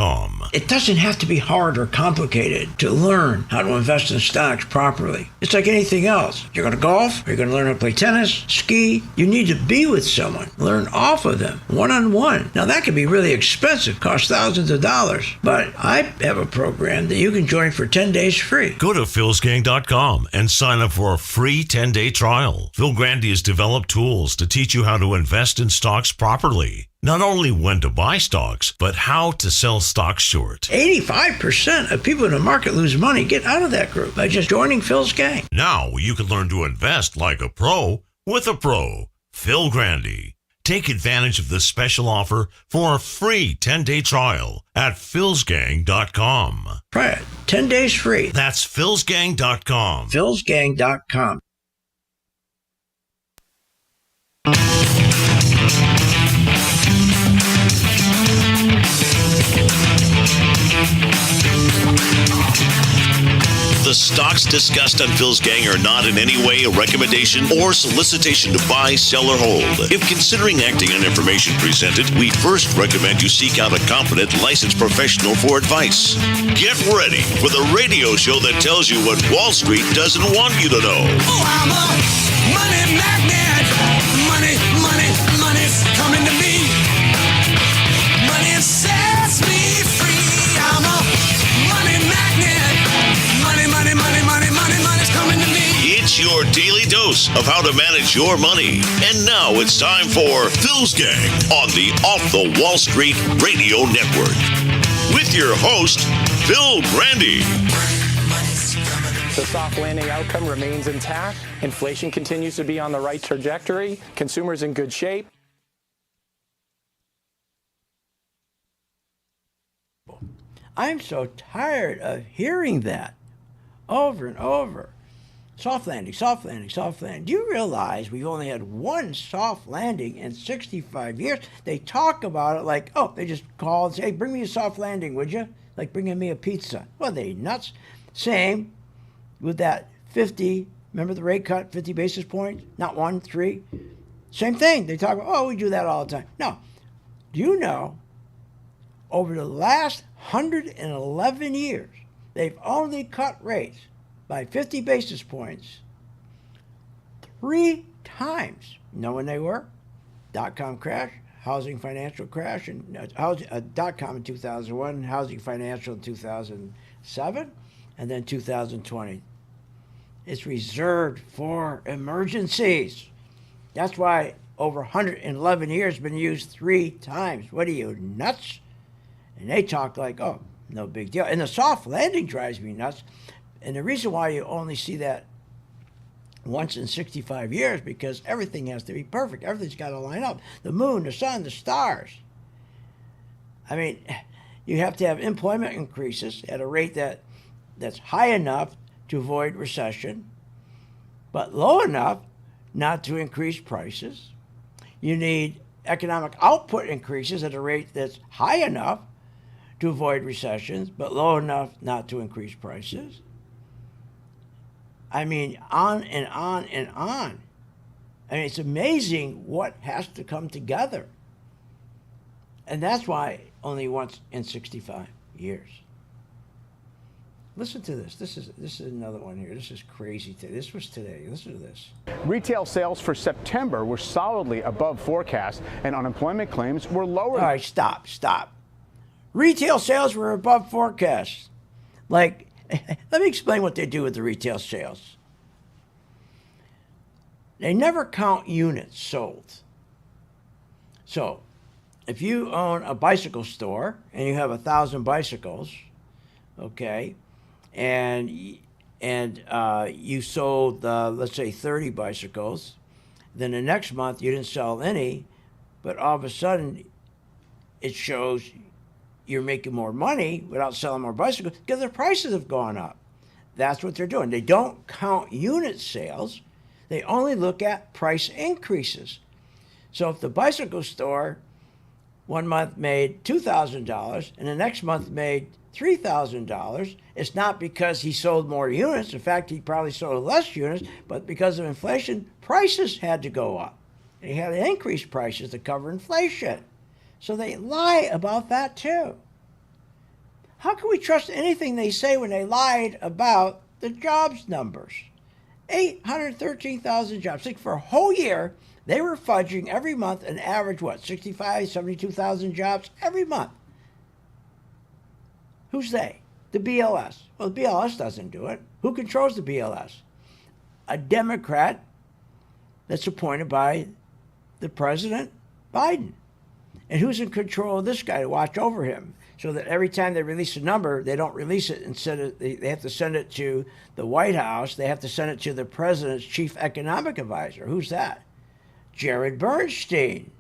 philsgang.com. It doesn't have to be hard or complicated to learn how to invest in stocks properly. It's like anything else. You're going to golf, or you're going to learn how to play tennis, ski. You need to be with someone, learn off of them, one-on-one. Now, that can be really expensive, cost thousands of dollars, but I have a program that you can join for 10 days free. Go to philsgang.com and sign up for a free 10-day trial. Phil Grande has developed tools to teach you how to invest in stocks properly. Not only when to buy stocks, but how to sell stocks short. 85% of people in the market lose money. Get out of that group by just joining Phil's gang. Now you can learn to invest like a pro with a pro, Phil Grande. Take advantage of this special offer for a free 10-day trial at philsgang.com. Try it. 10 days free. That's philsgang.com. philsgang.com. The stocks discussed on Phil's Gang are not in any way a recommendation or solicitation to buy, sell, or hold. If considering acting on information presented, we first recommend you seek out a competent, licensed professional for advice. Get ready for the radio show that tells you what Wall Street doesn't want you to know. Oh, I'm a money magnet. Money, money, money's coming to me. Money sets me free. I'm a money magnet. Money, money, money, money, money, money's coming to me. It's your daily dose of how to manage your money. And now it's time for Phil's Gang on the Off the Wall Street Radio Network. With your host, Phil Grande. The soft landing outcome remains intact. Inflation continues to be on the right trajectory. Consumers in good shape. I'm so tired of hearing that over and over. Soft landing, soft landing, soft landing. Do you realize we've only had one soft landing in 65 years? They talk about it like, oh, they just call and say, hey, bring me a soft landing, would you? Like bringing me a pizza. Well, they nuts. Same with that 50, remember the rate cut, 50 basis points? Not 1, 3. Same thing. They talk about, oh, we do that all the time. No. Do you know, over the last 111 years, they've only cut rates by 50 basis points 3 times. You know when they were? Dot-com crash, housing financial crash, and dot-com in 2001, housing financial in 2007, and then 2020. It's reserved for emergencies. That's why over 111 years been used 3 times. What are you, nuts? And they talk like, oh, no big deal. And the soft landing drives me nuts. And the reason why you only see that once in 65 years, because everything has to be perfect. Everything's got to line up. The moon, the sun, the stars. I mean, you have to have employment increases at a rate that's high enough to avoid recession, but low enough not to increase prices. You need economic output increases at a rate that's high enough to avoid recessions, but low enough not to increase prices. I mean, on and on and on. I mean, it's amazing what has to come together. And that's why only once in 65 years. Listen to this. This is another one here. This is crazy. This was today. Listen to this. Retail sales for September were solidly above forecast, and unemployment claims were lower. All right, stop. Retail sales were above forecast. Like, let me explain what they do with the retail sales. They never count units sold. So, if you own a bicycle store and you have 1,000 bicycles, okay, and you sold, let's say, 30 bicycles, then the next month you didn't sell any, but all of a sudden it shows you're making more money without selling more bicycles because their prices have gone up. That's what they're doing. They don't count unit sales. They only look at price increases. So if the bicycle store one month made $2,000 and the next month made $3,000, it's not because he sold more units. In fact, he probably sold less units, but because of inflation, prices had to go up. He had to increase prices to cover inflation. So they lie about that too. How can we trust anything they say when they lied about the jobs numbers? 813,000 jobs. Think for a whole year, they were fudging every month an average, 65, 72,000 jobs every month. Who's they? The BLS. Well, the BLS doesn't do it. Who controls the BLS? A Democrat that's appointed by the President Biden. And who's in control of this guy to watch over him? So that every time they release a number, they don't release it instead of they have to send it to the White House. They have to send it to the president's chief economic advisor. Who's that? Jared Bernstein.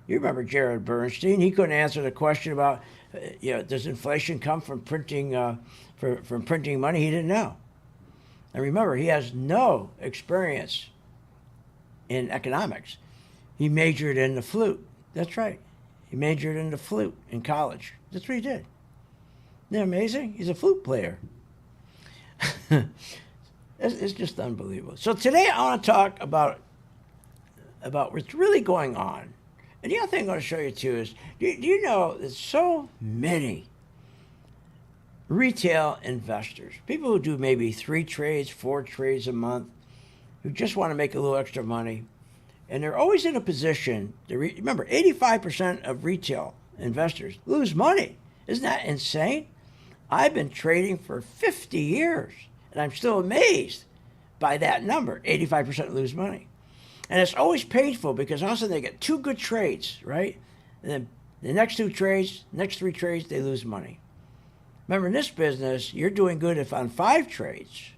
You remember Jared Bernstein? He couldn't answer the question about, does inflation come from printing from printing money? He didn't know. And remember, he has no experience in economics. He majored in the flute. That's right. He majored in the flute in college. That's what he did. Isn't that amazing? He's a flute player. It's just unbelievable. So today I want to talk about what's really going on. And the other thing I'm going to show you too is, do you know there's so many retail investors, people who do maybe 3 trades, 4 trades a month, who just want to make a little extra money. And they're always in a position to remember, 85% of retail investors lose money. Isn't that insane? I've been trading for 50 years, and I'm still amazed by that number. 85% lose money. And it's always painful because all of a sudden they get 2 good trades, right? And then the next 2 trades, next 3 trades, they lose money. Remember, in this business, you're doing good if on 5 trades.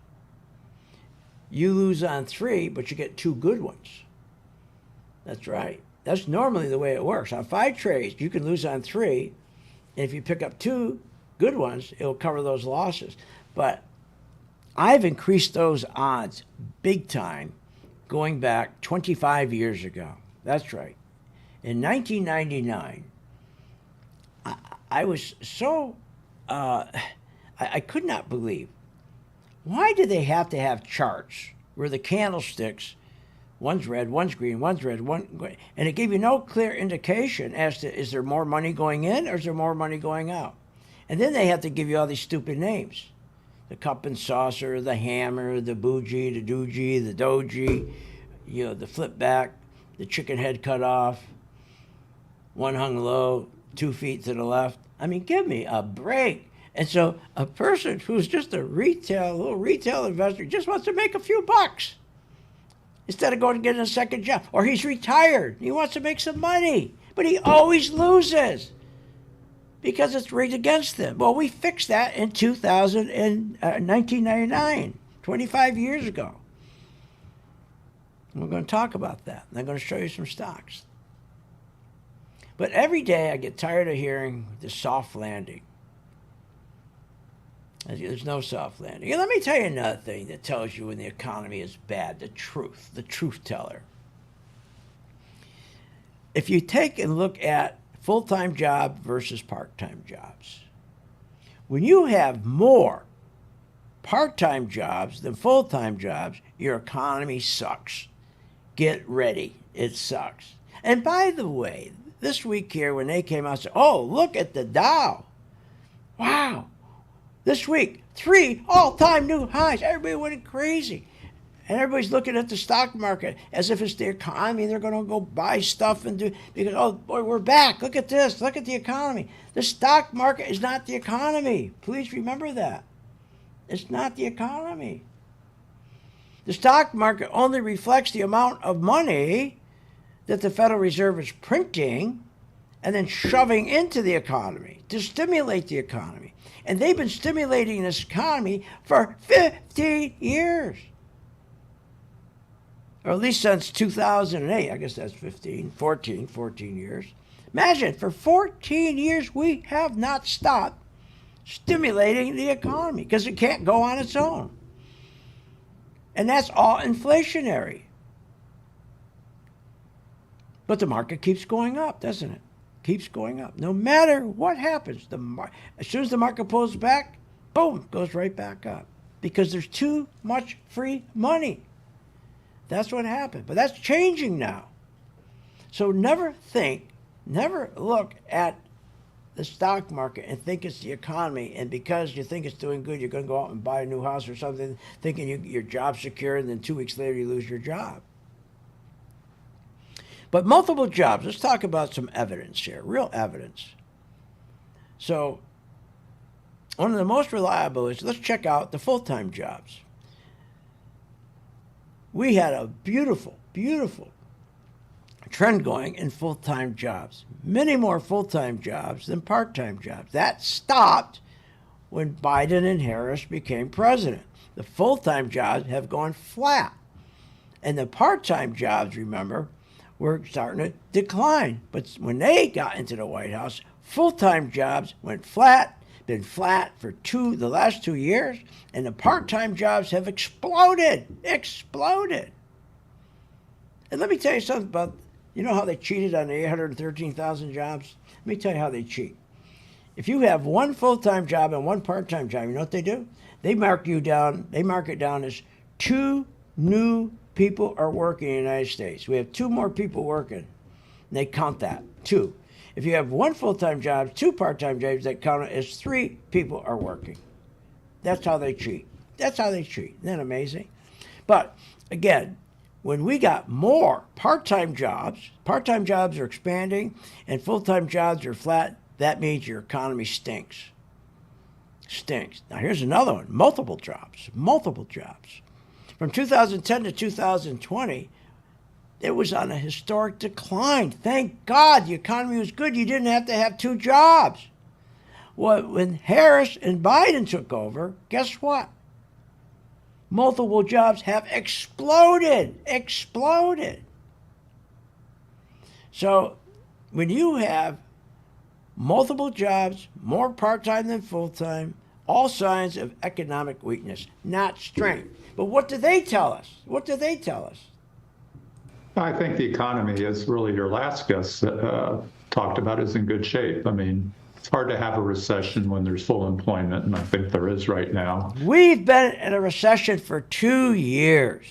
You lose on 3, but you get 2 good ones. That's right. That's normally the way it works. On 5 trades, you can lose on 3, and if you pick up 2 good ones, it'll cover those losses. But I've increased those odds big time going back 25 years ago. That's right. In 1999, I was so, I could not believe, why do they have to have charts where the candlesticks, one's red, one's green, one's red, and it gave you no clear indication as to, is there more money going in or is there more money going out? And then they have to give you all these stupid names. The cup and saucer, the hammer, the bougie, the doogie, the doji, the flip back, the chicken head cut off, one hung low, 2 feet to the left. I mean, give me a break. And so a person who's just a little retail investor just wants to make a few bucks instead of going to get a second job. Or he's retired. He wants to make some money, but he always loses because it's rigged against him. Well, we fixed that in 1999, 25 years ago. And we're going to talk about that. And I'm going to show you some stocks. But every day I get tired of hearing the soft landing. There's no soft landing. And let me tell you another thing that tells you when the economy is bad, the truth teller. If you take and look at full-time job versus part-time jobs, when you have more part-time jobs than full-time jobs, your economy sucks. Get ready. It sucks. And by the way, this week here when they came out and said, oh, look at the Dow. Wow. This week, 3 all-time new highs. Everybody went crazy. And everybody's looking at the stock market as if it's the economy. They're going to go buy stuff and do, because, oh, boy, we're back. Look at this. Look at the economy. The stock market is not the economy. Please remember that. It's not the economy. The stock market only reflects the amount of money that the Federal Reserve is printing and then shoving into the economy to stimulate the economy. And they've been stimulating this economy for 15 years. Or at least since 2008. I guess that's 14 years. Imagine, for 14 years, we have not stopped stimulating the economy because it can't go on its own. And that's all inflationary. But the market keeps going up, doesn't it? Keeps going up. No matter what happens, as soon as the market pulls back, boom, goes right back up. Because there's too much free money. That's what happened. But that's changing now. So never look at the stock market and think it's the economy, and because you think it's doing good, you're going to go out and buy a new house or something, thinking your job's secure, and then 2 weeks later you lose your job. But multiple jobs, let's talk about some evidence here, real evidence. So one of the most reliable is, let's check out the full-time jobs. We had a beautiful, beautiful trend going in full-time jobs. Many more full-time jobs than part-time jobs. That stopped when Biden and Harris became president. The full-time jobs have gone flat. And the part-time jobs, remember, were starting to decline. But when they got into the White House, full-time jobs went flat, been flat for the last 2 years, and the part-time jobs have exploded. And let me tell you something about, you know how they cheated on the 813,000 jobs? Let me tell you how they cheat. If you have one full-time job and one part-time job, you know what they do? They mark it down as 2 new people are working in the United States. We have 2 more people working. And they count that, 2. If you have one full-time job, 2 part-time jobs, they count it as 3 people are working. That's how they cheat. Isn't that amazing? But again, when we got more part-time jobs are expanding, and full-time jobs are flat, that means your economy stinks. Now here's another one, multiple jobs. From 2010 to 2020, it was on a historic decline. Thank God the economy was good. You didn't have to have 2 jobs. Well, when Harris and Biden took over, guess what? Multiple jobs have exploded. So when you have multiple jobs, more part-time than full-time, all signs of economic weakness, not strength. But what do they tell us? I think the economy, as really your last guest talked about, is in good shape. I mean, it's hard to have a recession when there's full employment, and I think there is right now. We've been in a recession for 2 years.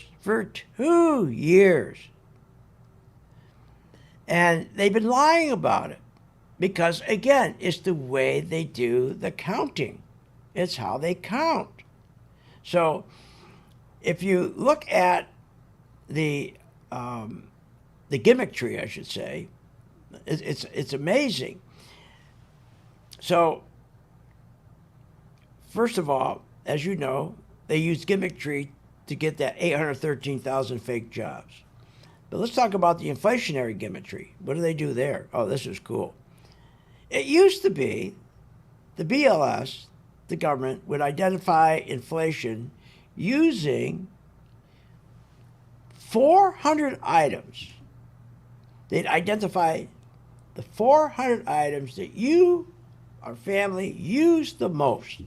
And they've been lying about it. Because, again, it's the way they do the counting. It's how they count. So if you look at the gimmick tree, I should say, it's amazing. So, first of all, as you know, they use gimmick tree to get that 813,000 fake jobs. But let's talk about the inflationary gimmick tree. What do they do there? Oh, this is cool. It used to be the BLS, the government, would identify inflation using 400 items. They'd identify the 400 items that you, our family, use the most.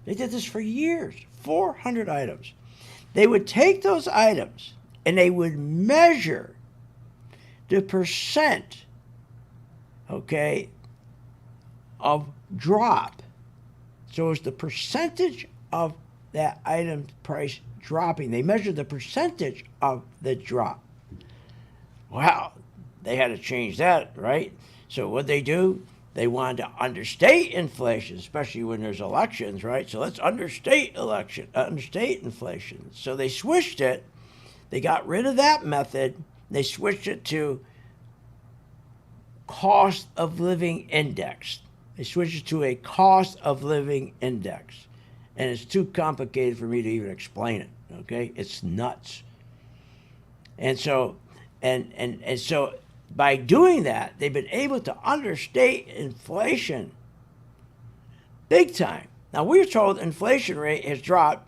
They did this for years, 400 items. They would take those items and they would measure the percent, okay, of drop. So it's the percentage of that item price dropping. They measured the percentage of the drop. Wow, they had to change that, right? So what they do, they wanted to understate inflation, especially when there's elections, right? So let's understate inflation. So they switched it. They got rid of that method. They switched it to cost of living index. They switched it to a cost of living index. And it's too complicated for me to even explain it, okay? It's nuts. And so, and so by doing that, they've been able to understate inflation big time. Now, we're told inflation rate has dropped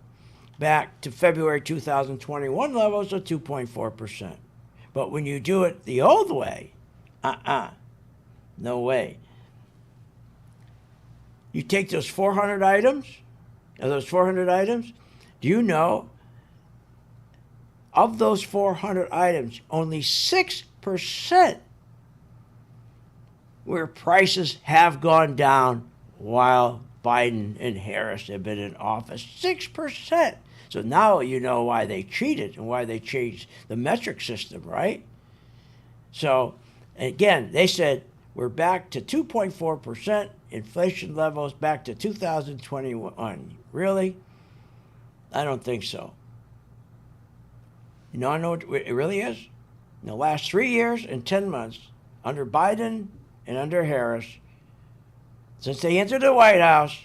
back to February 2021 levels of 2.4%. But when you do it the old way, no way. You take those 400 items, do you know, of those 400 items, only 6% where prices have gone down while Biden and Harris have been in office. 6%. So now you know why they cheated and why they changed the metric system, right? So, again, they said We're back to 2.4% inflation levels back to 2021. Really? I don't think so. You know, I know what it really is? In the last 3 years and 10 months, under Biden and under Harris, since they entered the White House,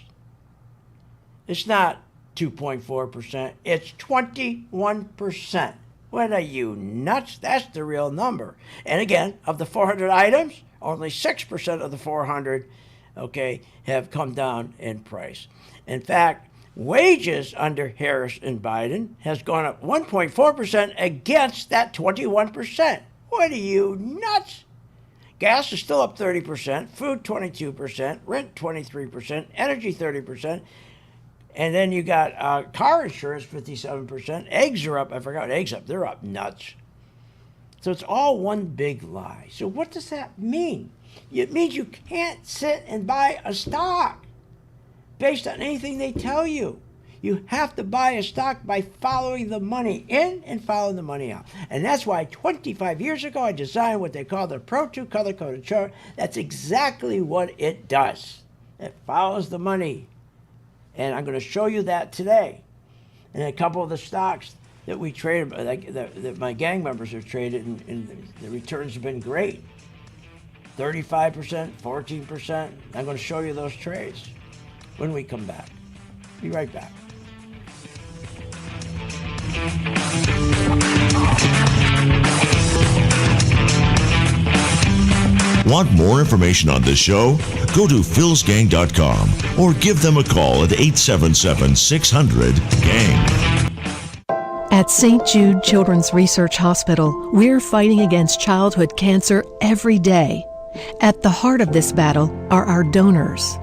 it's not 2.4%, it's 21%. What are you, nuts? That's the real number. And again, of the 400 items, only 6% of the 400, okay, have come down in price. In fact, wages under Harris and Biden has gone up 1.4% against that 21%. What are you, nuts? Gas is still up 30%, food 22%, rent 23%, energy 30%, and then you got car insurance 57%. Eggs are up. I forgot eggs up. They're up nuts. So it's all one big lie. So what does that mean? It means you can't sit and buy a stock based on anything they tell you. You have to buy a stock by following the money in and following the money out. And that's why 25 years ago I designed what they call the Pro 2 color-coded chart. That's exactly what it does. It follows the money. And I'm going to show you that today. And a couple of the stocks that we traded, that my gang members have traded, and the returns have been great. 35%, 14%. I'm going to show you those trades when we come back. Be right back. Want more information on this show? Go to philsgang.com or give them a call at 877-600-GANG. At St. Jude Children's Research Hospital, we're fighting against childhood cancer every day. At the heart of this battle are our donors.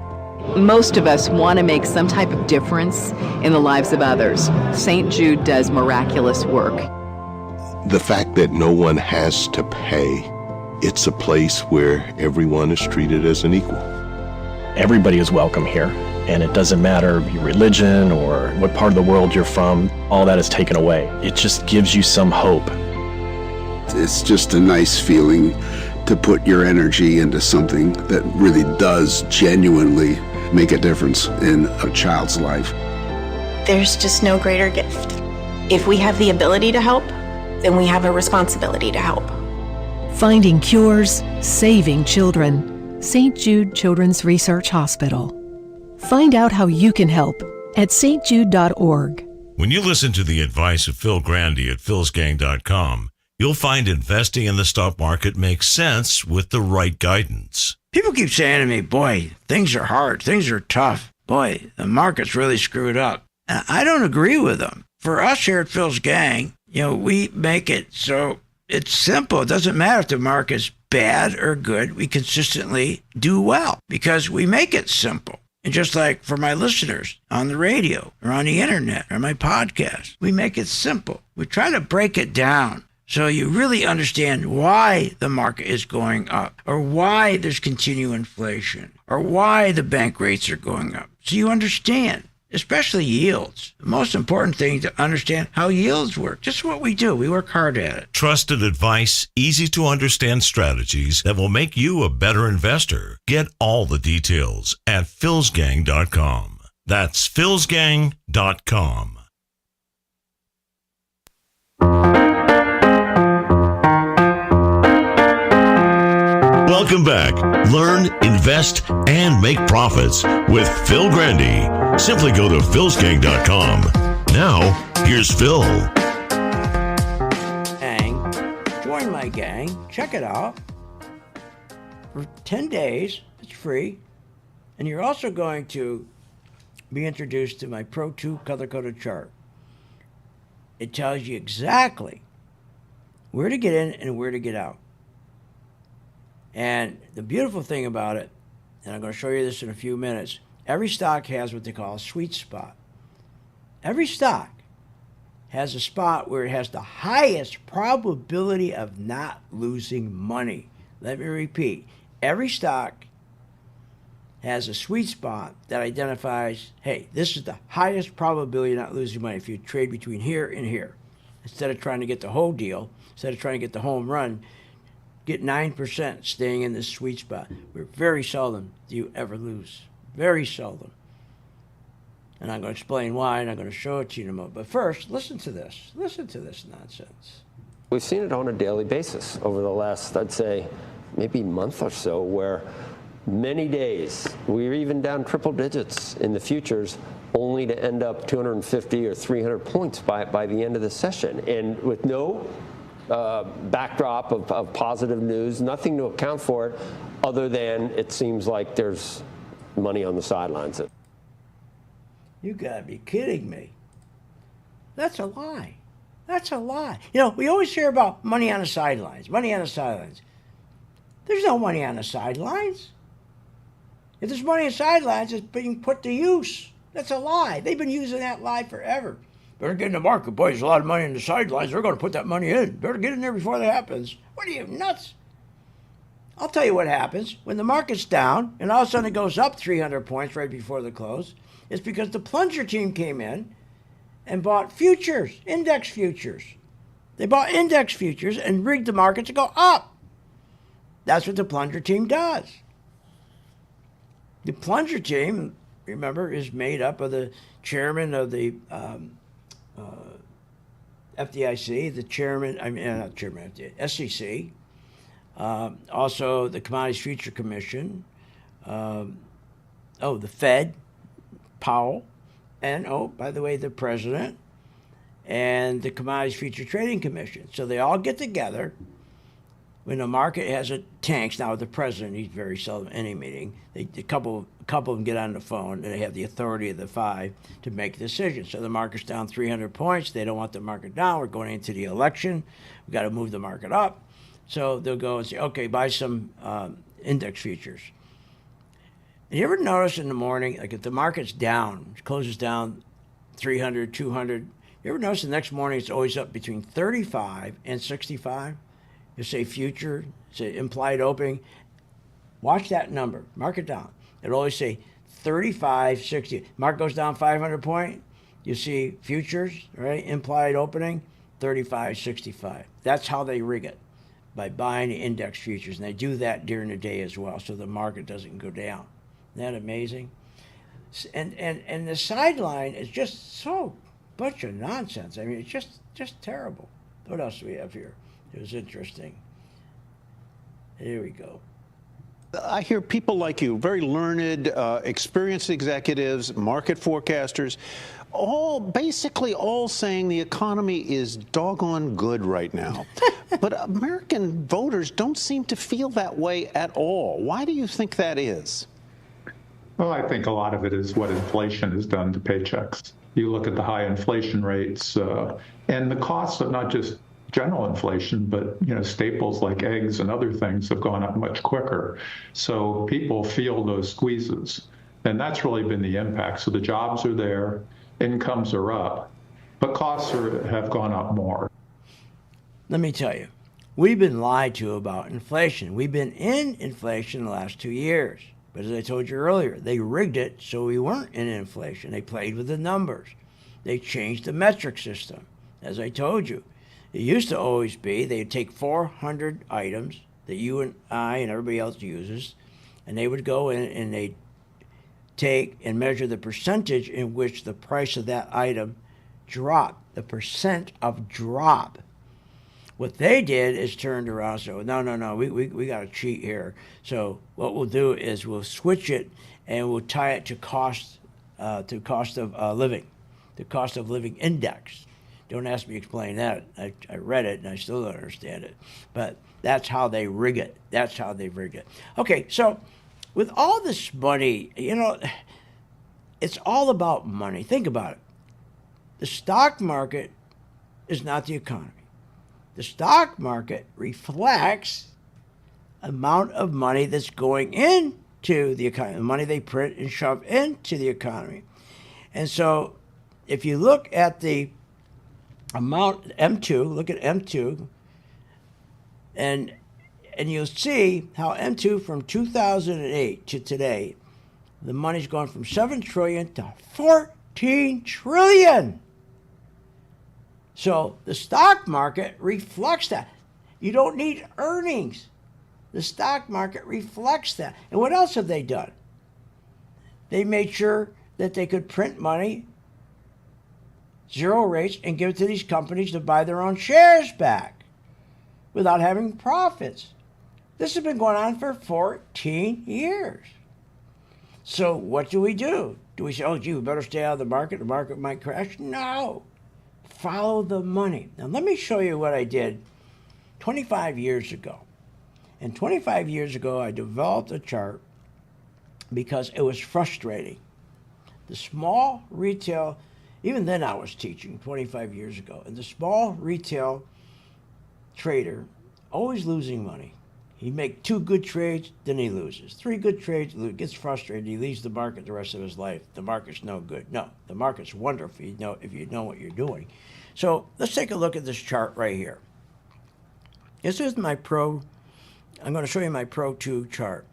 Most of us want to make some type of difference in the lives of others. St. Jude does miraculous work. The fact that no one has to pay, it's a place where everyone is treated as an equal. Everybody is welcome here, and it doesn't matter your religion or what part of the world you're from. All that is taken away. It just gives you some hope. It's just a nice feeling to put your energy into something that really does genuinely make a difference in a child's life. There's just no greater gift. If we have the ability to help, then we have a responsibility to help. Finding cures, saving children. St. Jude Children's Research Hospital. Find out how you can help at stjude.org. When you listen to the advice of Phil Grande at philsgang.com, you'll find investing in the stock market makes sense with the right guidance. People keep saying to me, boy, things are hard, things are tough. Boy, the market's really screwed up. And I don't agree with them. For us here at Phil's Gang, we make it so it's simple. It doesn't matter if the market's bad or good. We consistently do well because we make it simple. And just like for my listeners on the radio or on the internet or my podcast, we make it simple. We try to break it down so you really understand why the market is going up or why there's continued inflation or why the bank rates are going up. So you understand. Especially yields. The most important thing to understand how yields work. Just what we do. We work hard at it. Trusted advice, easy to understand strategies that will make you a better investor. Get all the details at philsgang.com. That's philsgang.com. Welcome back. Learn, invest, and make profits with Phil Grande. Simply go to philsgang.com. Now, here's Phil. Gang, join my gang. Check it out. For 10 days, it's free. And you're also going to be introduced to my Pro 2 color-coded chart. It tells you exactly where to get in and where to get out. And the beautiful thing about it, and I'm going to show you this in a few minutes, every stock has what they call a sweet spot. Every stock has a spot where it has the highest probability of not losing money. Let me repeat. Every stock has a sweet spot that identifies, hey, this is the highest probability of not losing money if you trade between here and here. Instead of trying to get the whole deal, instead of trying to get the home run, get 9%, staying in this sweet spot. Where very seldom do you ever lose. Very seldom. And I'm going to explain why, and I'm going to show it to you in a moment. But first, listen to this. Listen to this nonsense. We've seen it on a daily basis over the last, I'd say, maybe month or so, where many days we're even down triple digits in the futures, only to end up 250 or 300 points by the end of the session. And with no backdrop of positive news, nothing to account for it, other than it seems like there's money on the sidelines. You gotta be kidding me. That's a lie. That's a lie. You know, we always hear about money on the sidelines, money on the sidelines. There's no money on the sidelines. If there's money on the sidelines, it's being put to use. That's a lie. They've been using that lie forever. Better get in the market, boys. There's a lot of money on the sidelines. They're going to put that money in. Better get in there before that happens. What are you, nuts? I'll tell you what happens. When the market's down and all of a sudden it goes up 300 points right before the close, it's because the plunger team came in and bought futures, index futures. They bought index futures and rigged the market to go up. That's what the plunger team does. The plunger team, remember, is made up of the chairman of the FDIC, the chairman, not chairman, SEC, also the Commodities Future Commission, the Fed, Powell, and, by the way, the president, and the Commodities Future Trading Commission. So they all get together when the market has a tanks. Now, the president, he's very seldom any meeting. A couple of them get on the phone, and they have the authority of the five to make a decision. So the market's down 300 points. They don't want the market down. We're going into the election. We've got to move the market up. So they'll go and say, okay, buy some index futures. And you ever notice in the morning, like if the market's down, it closes down 300, 200, you ever notice the next morning it's always up between 35 and 65? You say future, say implied opening. Watch that number, mark it down. It'll always say 35, 60. Market goes down 500 point, you see futures, right? Implied opening, 35, 65. That's how they rig it, by buying the index futures. And they do that during the day as well, so the market doesn't go down. Isn't that amazing? And the sideline is just so bunch of nonsense. I mean, it's just terrible. What else do we have here? It was interesting. Here we go. I hear people like you, very learned, experienced executives, market forecasters, basically all saying the economy is doggone good right now. But American voters don't seem to feel that way at all. Why do you think that is? Well, I think a lot of it is what inflation has done to paychecks. You look at the high inflation rates and the costs of not just general inflation, but staples like eggs and other things have gone up much quicker. So people feel those squeezes, and that's really been the impact. So the jobs are there, incomes are up, but costs have gone up more. Let me tell you, we've been lied to about inflation. We've been in inflation the last 2 years. But as I told you earlier, they rigged it so we weren't in inflation. They played with the numbers. They changed the metric system. As I told you, it used to always be they'd take 400 items that you and I and everybody else uses, and they would go in and they'd take and measure the percentage in which the price of that item dropped, the percent of drop. What they did is turned around and said, no, we got to cheat here. So what we'll do is we'll switch it and we'll tie it to cost of living, the cost of living index. Don't ask me to explain that. I read it and I still don't understand it. But that's how they rig it. That's how they rig it. Okay, so with all this money, it's all about money. Think about it. The stock market is not the economy. The stock market reflects amount of money that's going into the economy, the money they print and shove into the economy. And so if you look at the amount, M2, look at M2, and you'll see how M2 from 2008 to today, the money's gone from 7 trillion to 14 trillion. So the stock market reflects that. You don't need earnings The stock market reflects that. And what else have they done? They made sure that they could print money, zero rates, and give it to these companies to buy their own shares back without having profits. This has been going on for 14 years. So what do? Do we say, oh, gee, we better stay out of the market might crash? No. Follow the money. Now, let me show you what I did 25 years ago. And 25 years ago, I developed a chart because it was frustrating. The small retail, even then I was teaching 25 years ago, and the small retail trader, always losing money. He make 2 good trades, then he loses. 3 good trades, gets frustrated, he leaves the market the rest of his life. The market's no good. No, the market's wonderful if you know what you're doing. So let's take a look at this chart right here. This is my Pro. I'm going to show you my Pro 2 chart.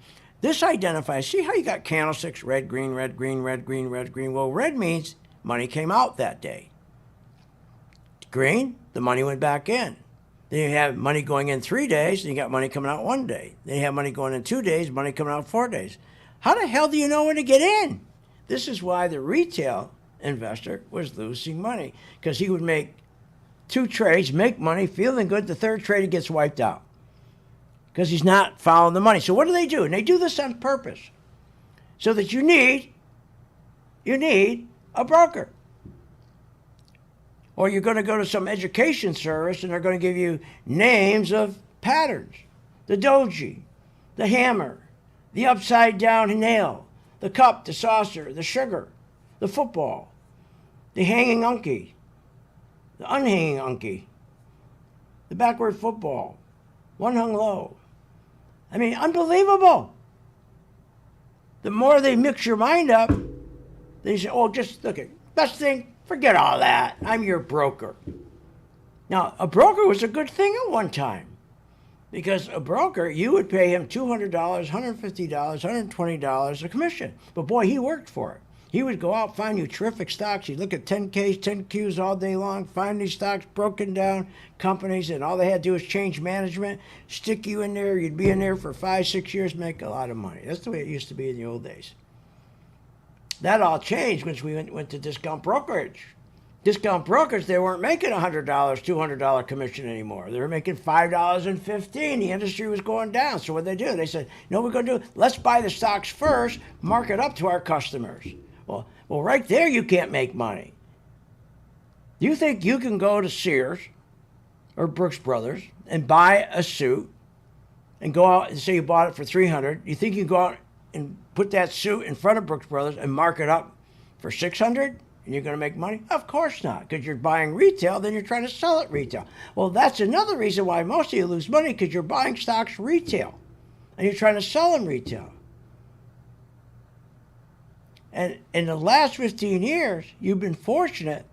This identifies, see how you got candlesticks, red, green, red, green, red, green, red, green. Well, red means money came out that day. Green, the money went back in. Then you have money going in 3 days, and you got money coming out 1 day. Then you have money going in 2 days, money coming out 4 days. How the hell do you know when to get in? This is why the retail investor was losing money, because he would make 2 trades, make money, feeling good. The 3rd trade, he gets wiped out because he's not following the money. So what do? And they do this on purpose so that you need a broker. Or you're going to go to some education service and they're going to give you names of patterns. The doji, the hammer, the upside down nail, the cup, the saucer, the sugar, the football, the hanging unkie, the unhanging unkie, the backward football, one hung low. I mean, unbelievable. The more they mix your mind up, they say, oh, just look at best thing, forget all that. I'm your broker. Now, a broker was a good thing at one time because a broker, you would pay him $200, $150, $120 a commission. But boy, he worked for it. He would go out, find you terrific stocks. He'd look at 10Ks, 10Qs all day long, find these stocks, broken down companies, and all they had to do is change management, stick you in there. You'd be in there for 5, 6 years, make a lot of money. That's the way it used to be in the old days. That all changed once we went to discount brokerage. Discount brokers, they weren't making $100, $200 commission anymore. They were making $5.15. The industry was going down. So what did they do? They said, no, we're going to do, let's buy the stocks first, mark it up to our customers. Well, right there you can't make money. Do you think you can go to Sears or Brooks Brothers and buy a suit and go out and say you bought it for $300? You think you can go out and put that suit in front of Brooks Brothers and mark it up for $600 and you're going to make money? Of course not, because you're buying retail, then you're trying to sell it retail. Well, that's another reason why most of you lose money, because you're buying stocks retail and you're trying to sell them retail. And in the last 15 years, you've been fortunate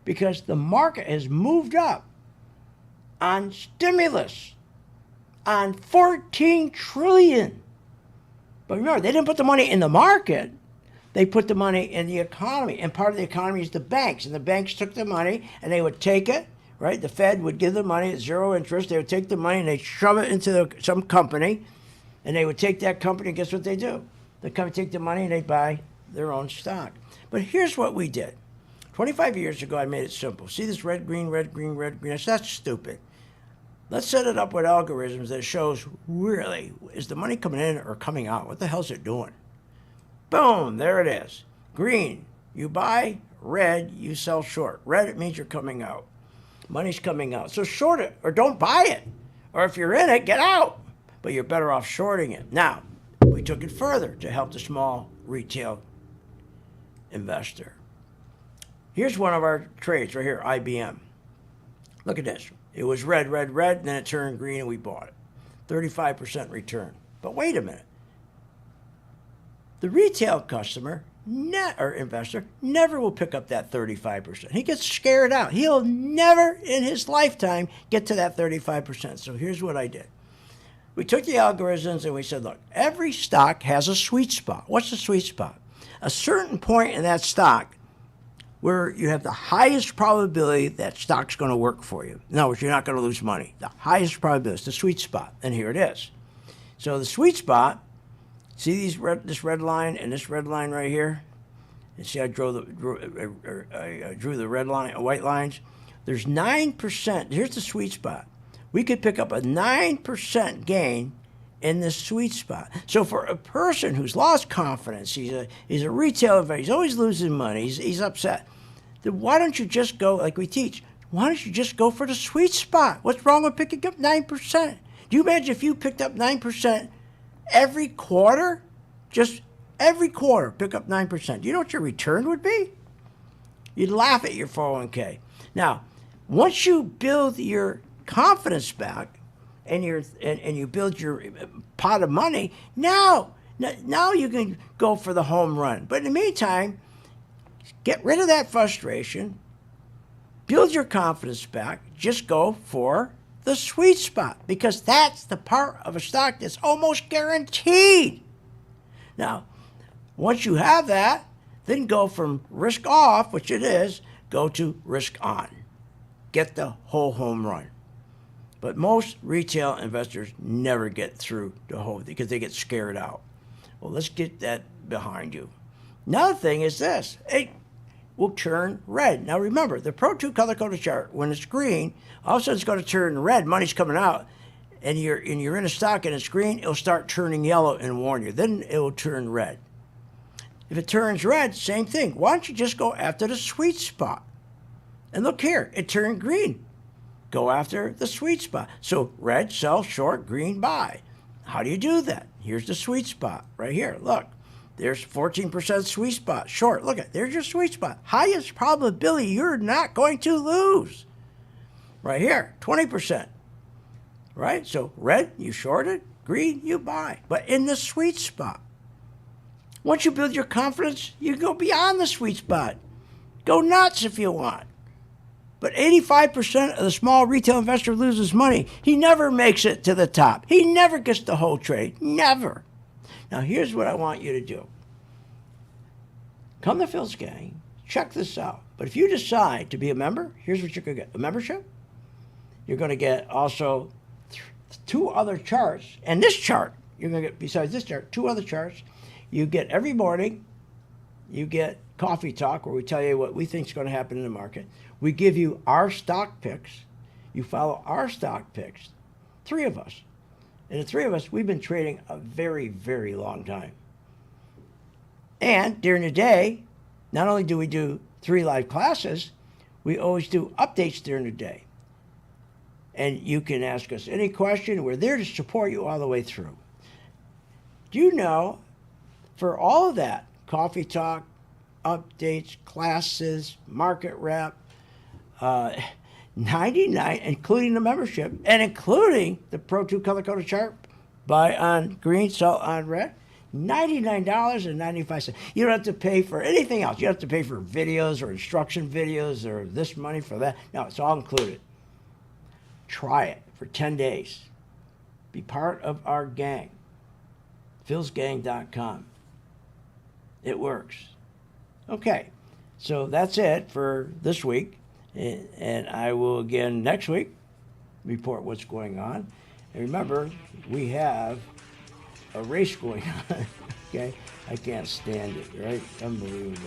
because the market has moved up on stimulus, on $14 trillion. But remember, they didn't put the money in the market. They put the money in the economy. And part of the economy is the banks. And the banks took the money and they would take it, right? The Fed would give the money at 0 interest. They would take the money and they'd shove it into some company. And they would take that company, and guess what they do? They come take the money and they buy their own stock. But here's what we did. 25 years ago, I made it simple. See this red, green, red, green, red, green? That's stupid. Let's set it up with algorithms that shows really, is the money coming in or coming out? What the hell's it doing? Boom, there it is. Green, you buy. Red, you sell short. Red, it means you're coming out. Money's coming out. So short it or don't buy it. Or if you're in it, get out. But you're better off shorting it. Now, we took it further to help the small retail investor. Here's one of our trades right here, IBM. Look at this. It was red, red, red, and then it turned green and we bought it. 35% return. But wait a minute. The retail customer or investor never will pick up that 35%. He gets scared out. He'll never in his lifetime get to that 35%. So here's what I did. We took the algorithms and we said, look, every stock has a sweet spot. What's the sweet spot? A certain point in that stock where you have the highest probability that stock's going to work for you. In other words, you're not going to lose money. The highest probability is the sweet spot. And here it is. So the sweet spot, see this red line and this red line right here? And see I drew the red line, white lines? There's 9%. Here's the sweet spot. We could pick up a 9% gain in this sweet spot. So for a person who's lost confidence, he's a retail investor, he's always losing money, he's upset, then why don't you just go, like we teach, why don't you just go for the sweet spot? What's wrong with picking up 9%? Do you imagine if you picked up 9% every quarter? Just every quarter, pick up 9%. Do you know what your return would be? You'd laugh at your 401k. Now, once you build your confidence back, and you build your pot of money, now you can go for the home run. But in the meantime, get rid of that frustration, build your confidence back, just go for the sweet spot, because that's the part of a stock that's almost guaranteed. Now, once you have that, then go from risk off, which it is, go to risk on. Get the whole home run. But most retail investors never get through the whole thing because they get scared out. Well, let's get that behind you. Another thing is this. It will turn red. Now remember, the Pro 2 color-coded chart, when it's green, all of a sudden it's going to turn red. Money's coming out. And you're in a stock and it's green, it'll start turning yellow and warn you. Then it will turn red. If it turns red, same thing. Why don't you just go after the sweet spot? And look here, it turned green. Go after the sweet spot. So red, sell, short, green, buy. How do you do that? Here's the sweet spot right here. Look, there's 14% sweet spot. Short, look at, there's your sweet spot. Highest probability you're not going to lose. Right here, 20%. Right? So red, you shorted. Green, you buy. But in the sweet spot. Once you build your confidence, you go beyond the sweet spot. Go nuts if you want. But 85% of the small retail investor loses money. He never makes it to the top. He never gets the whole trade. Never. Now, here's what I want you to do. Come to Phil's Gang. Check this out. But if you decide to be a member, here's what you're going to get. A membership. You're going to get also 2 other charts. And this chart, you're going to get, besides this chart, 2 other charts. You get every morning, you get Coffee Talk, where we tell you what we think is going to happen in the market. We give you our stock picks. You follow our stock picks. 3 of us. And the 3 of us, we've been trading a very, very long time. And during the day, not only do we do 3 live classes, we always do updates during the day. And you can ask us any question. We're there to support you all the way through. Do you know, for all of that, Coffee Talk, updates, classes, market wrap, 99, including the membership, and including the Pro 2 color-coded chart, buy on green, sell on red, $99.95. You don't have to pay for anything else. You don't have to pay for videos or instruction videos or this money for that. No, it's all included. Try it for 10 days. Be part of our gang. philsgang.com. It works. Okay, so that's it for this week. And I will again next week report what's going on. And remember, we have a race going on. Okay, I can't stand it, right? Unbelievable.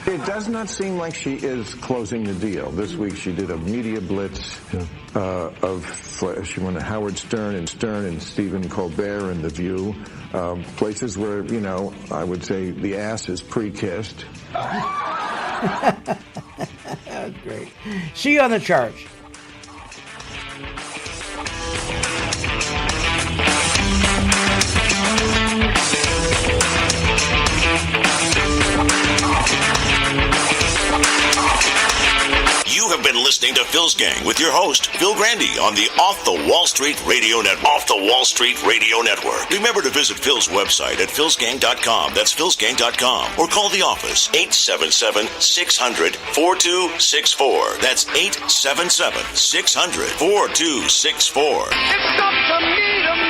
It does not seem like she is closing the deal. This week she did a media blitz she went to Howard Stern and Stephen Colbert and The View, places where, you know, I would say the ass is pre-kissed. That's great. See you on the charts. You have been listening to Phil's Gang with your host, Phil Grande, on the Off the Wall Street Radio Network. Off the Wall Street Radio Network. Remember to visit Phil's website at philsgang.com. That's philsgang.com. Or call the office, 877-600-4264. That's 877-600-4264. It's up to me to